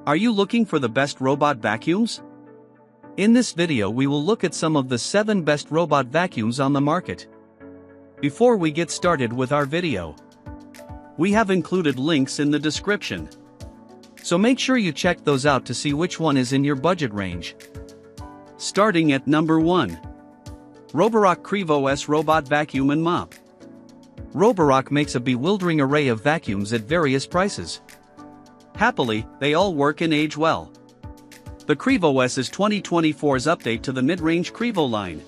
Are you looking for the best robot vacuums? In this video we will look at some of the 7 best robot vacuums on the market. Before we get started with our video, we have included links in the description. So make sure you check those out to see which one is in your budget range. Starting at number 1. Roborock Qrevo S Robot Vacuum and Mop. Roborock makes a bewildering array of vacuums at various prices. Happily, they all work and age well. The Qrevo S is 2024's update to the mid-range Qrevo line.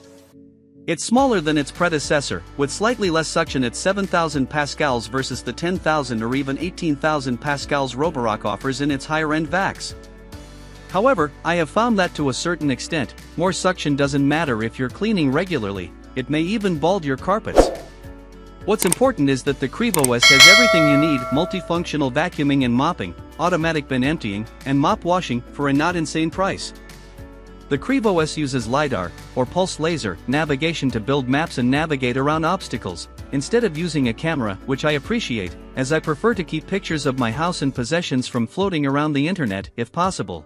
It's smaller than its predecessor, with slightly less suction at 7,000 pascals versus the 10,000 or even 18,000 pascals Roborock offers in its higher-end vacs. However, I have found that to a certain extent, more suction doesn't matter if you're cleaning regularly, it may even bald your carpets. What's important is that the Qrevo S has everything you need: multifunctional vacuuming and mopping, automatic bin emptying, and mop washing for a not insane price. The Qrevo S uses LiDAR, or pulse laser, navigation to build maps and navigate around obstacles, instead of using a camera, which I appreciate, as I prefer to keep pictures of my house and possessions from floating around the internet, if possible.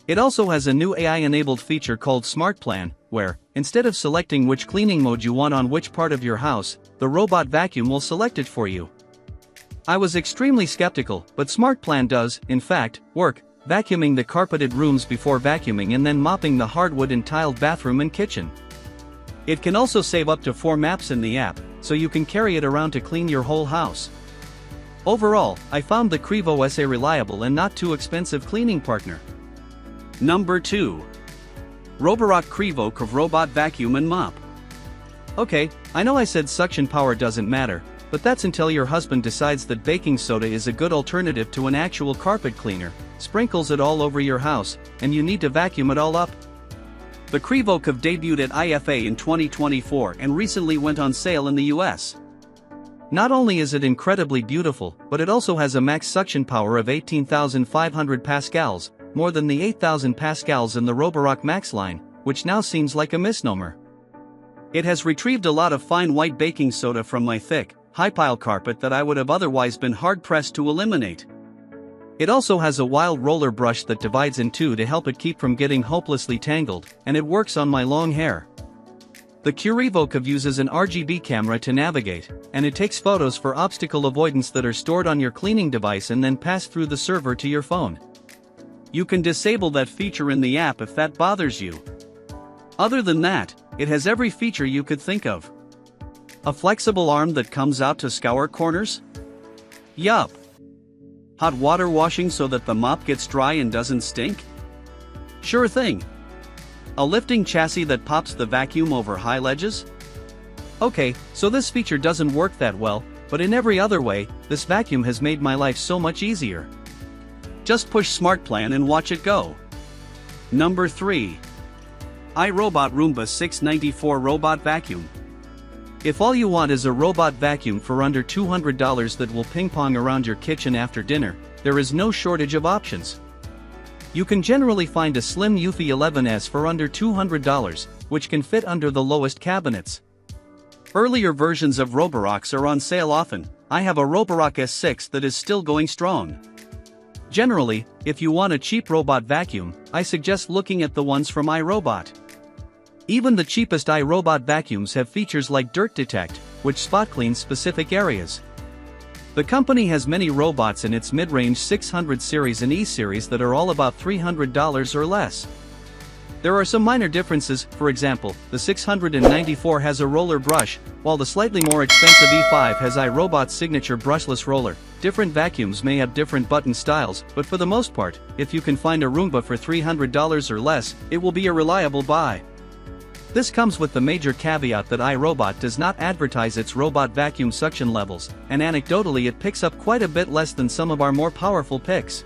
It also has a new AI-enabled feature called Smart Plan, where, instead of selecting which cleaning mode you want on which part of your house, the robot vacuum will select it for you. I was extremely skeptical, but Smart Plan does, in fact, work, vacuuming the carpeted rooms before vacuuming and then mopping the hardwood and tiled bathroom and kitchen. It can also save up to 4 maps in the app, so you can carry it around to clean your whole house. Overall, I found the Qrevo S a reliable and not too expensive cleaning partner. Number 2. Roborock Qrevo Curv Robot Vacuum and Mop. Okay, I know I said suction power doesn't matter, but that's until your husband decides that baking soda is a good alternative to an actual carpet cleaner, sprinkles it all over your house, and you need to vacuum it all up. The Qrevo Curv debuted at IFA in 2024 and recently went on sale in the US. Not only is it incredibly beautiful, but it also has a max suction power of 18,500 pascals, more than the 8,000 pascals in the Roborock Max line, which now seems like a misnomer. It has retrieved a lot of fine white baking soda from my thick, high-pile carpet that I would have otherwise been hard-pressed to eliminate. It also has a wild roller brush that divides in two to help it keep from getting hopelessly tangled, and it works on my long hair. The Qrevo Curv uses an RGB camera to navigate, and it takes photos for obstacle avoidance that are stored on your cleaning device and then passed through the server to your phone. You can disable that feature in the app if that bothers you. Other than that, it has every feature you could think of. A flexible arm that comes out to scour corners? Yup. Hot water washing so that the mop gets dry and doesn't stink? Sure thing. A lifting chassis that pops the vacuum over high ledges? Okay, so this feature doesn't work that well, but in every other way, this vacuum has made my life so much easier. Just push Smart Plan and watch it go. Number 3. iRobot Roomba 694 Robot Vacuum. If all you want is a robot vacuum for under $200 that will ping-pong around your kitchen after dinner, there is no shortage of options. You can generally find a slim Eufy 11S for under $200, which can fit under the lowest cabinets. Earlier versions of Roborocks are on sale often. I have a Roborock S6 that is still going strong. Generally, if you want a cheap robot vacuum, I suggest looking at the ones from iRobot. Even the cheapest iRobot vacuums have features like Dirt Detect, which spot cleans specific areas. The company has many robots in its mid-range 600 series and E-series that are all about $300 or less. There are some minor differences. For example, the 694 has a roller brush, while the slightly more expensive E5 has iRobot's signature brushless roller. Different vacuums may have different button styles, but for the most part, if you can find a Roomba for $300 or less, it will be a reliable buy. This comes with the major caveat that iRobot does not advertise its robot vacuum suction levels, and anecdotally it picks up quite a bit less than some of our more powerful picks.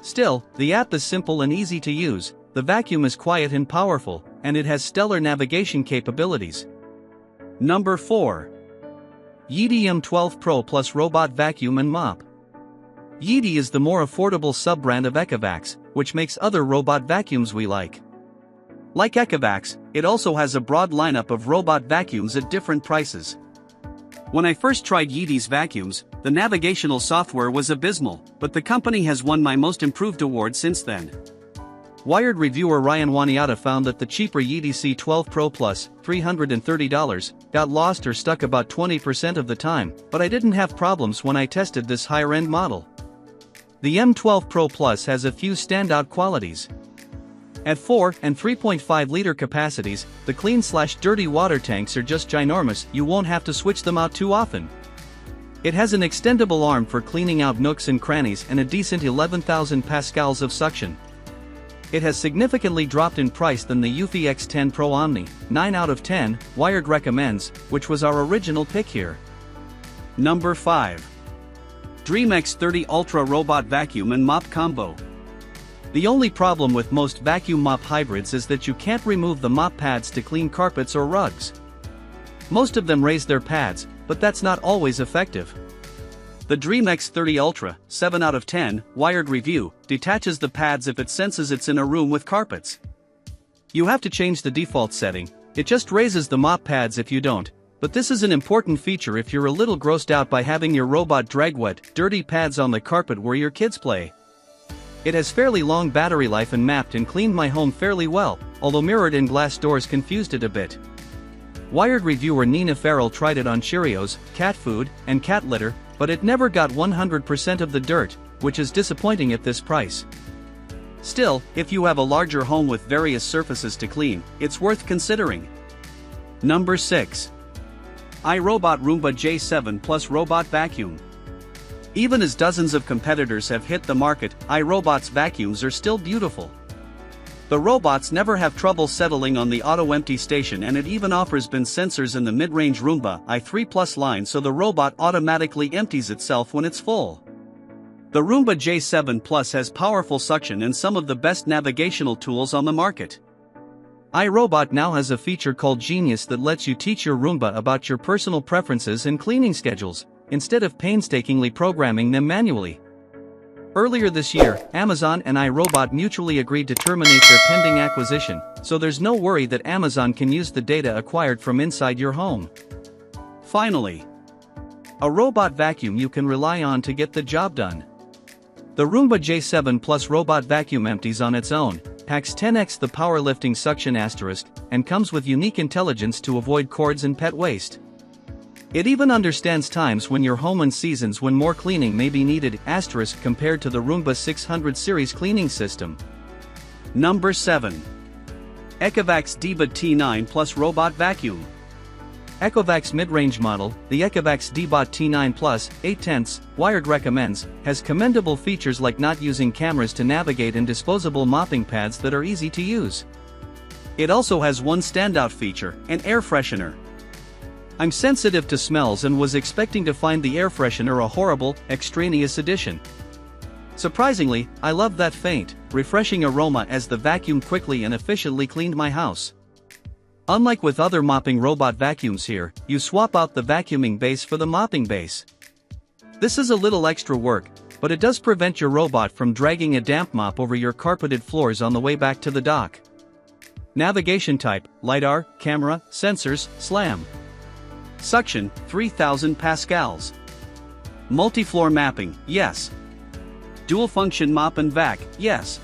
Still, the app is simple and easy to use, the vacuum is quiet and powerful, and it has stellar navigation capabilities. Number 4. Yeedi M12 Pro Plus Robot Vacuum and Mop. Yeedi is the more affordable sub-brand of ECOVACS, which makes other robot vacuums we like. Like ECOVACS, it also has a broad lineup of robot vacuums at different prices. When I first tried Yeedi's vacuums, the navigational software was abysmal, but the company has won my most improved award since then. Wired reviewer Ryan Waniata found that the cheaper Yeedi C12 Pro Plus, $330, got lost or stuck about 20% of the time, but I didn't have problems when I tested this higher-end model. The M12 Pro Plus has a few standout qualities. At 4 and 3.5 liter capacities, the clean/dirty water tanks are just ginormous. You won't have to switch them out too often. It has an extendable arm for cleaning out nooks and crannies and a decent 11,000 pascals of suction. It has significantly dropped in price than the Eufy X10 Pro Omni, 9 out of 10, Wired recommends, which was our original pick here. Number 5. Dreame X30 Ultra Robot Vacuum and Mop Combo. The only problem with most vacuum mop hybrids is that you can't remove the mop pads to clean carpets or rugs. Most of them raise their pads, but that's not always effective. The Dreame X30 Ultra, 7 out of 10, Wired review, detaches the pads if it senses it's in a room with carpets. You have to change the default setting, it just raises the mop pads if you don't, but this is an important feature if you're a little grossed out by having your robot drag wet, dirty pads on the carpet where your kids play. It has fairly long battery life and mapped and cleaned my home fairly well, although mirrored-in glass doors confused it a bit. Wired reviewer Nina Farrell tried it on Cheerios, cat food, and cat litter, but it never got 100% of the dirt, which is disappointing at this price. Still, if you have a larger home with various surfaces to clean, it's worth considering. Number 6. iRobot Roomba J7 Plus Robot Vacuum. Even as dozens of competitors have hit the market, iRobot's vacuums are still beautiful. The robots never have trouble settling on the auto-empty station, and it even offers bin sensors in the mid-range Roomba i3 Plus line, so the robot automatically empties itself when it's full. The Roomba J7 Plus has powerful suction and some of the best navigational tools on the market. iRobot now has a feature called Genius that lets you teach your Roomba about your personal preferences and cleaning schedules, instead of painstakingly programming them manually. Earlier this year, Amazon and iRobot mutually agreed to terminate their pending acquisition, so there's no worry that Amazon can use the data acquired from inside your home. Finally, a robot vacuum you can rely on to get the job done. The Roomba J7 Plus Robot Vacuum empties on its own, packs 10x the powerlifting suction asterisk, and comes with unique intelligence to avoid cords and pet waste. It even understands times when you're home and seasons when more cleaning may be needed, asterisk, compared to the Roomba 600 series cleaning system. Number 7. ECOVACS DEEBOT T9 Plus Robot Vacuum. ECOVACS mid-range model, the ECOVACS DEEBOT T9 Plus, 8/10, Wired recommends, has commendable features like not using cameras to navigate and disposable mopping pads that are easy to use. It also has one standout feature, an air freshener. I'm sensitive to smells and was expecting to find the air freshener a horrible, extraneous addition. Surprisingly, I love that faint, refreshing aroma as the vacuum quickly and efficiently cleaned my house. Unlike with other mopping robot vacuums here, you swap out the vacuuming base for the mopping base. This is a little extra work, but it does prevent your robot from dragging a damp mop over your carpeted floors on the way back to the dock. Navigation type, LiDAR, camera, sensors, SLAM. Suction, 3000 pascals. Multi-floor mapping, yes. Dual function mop and vac, yes.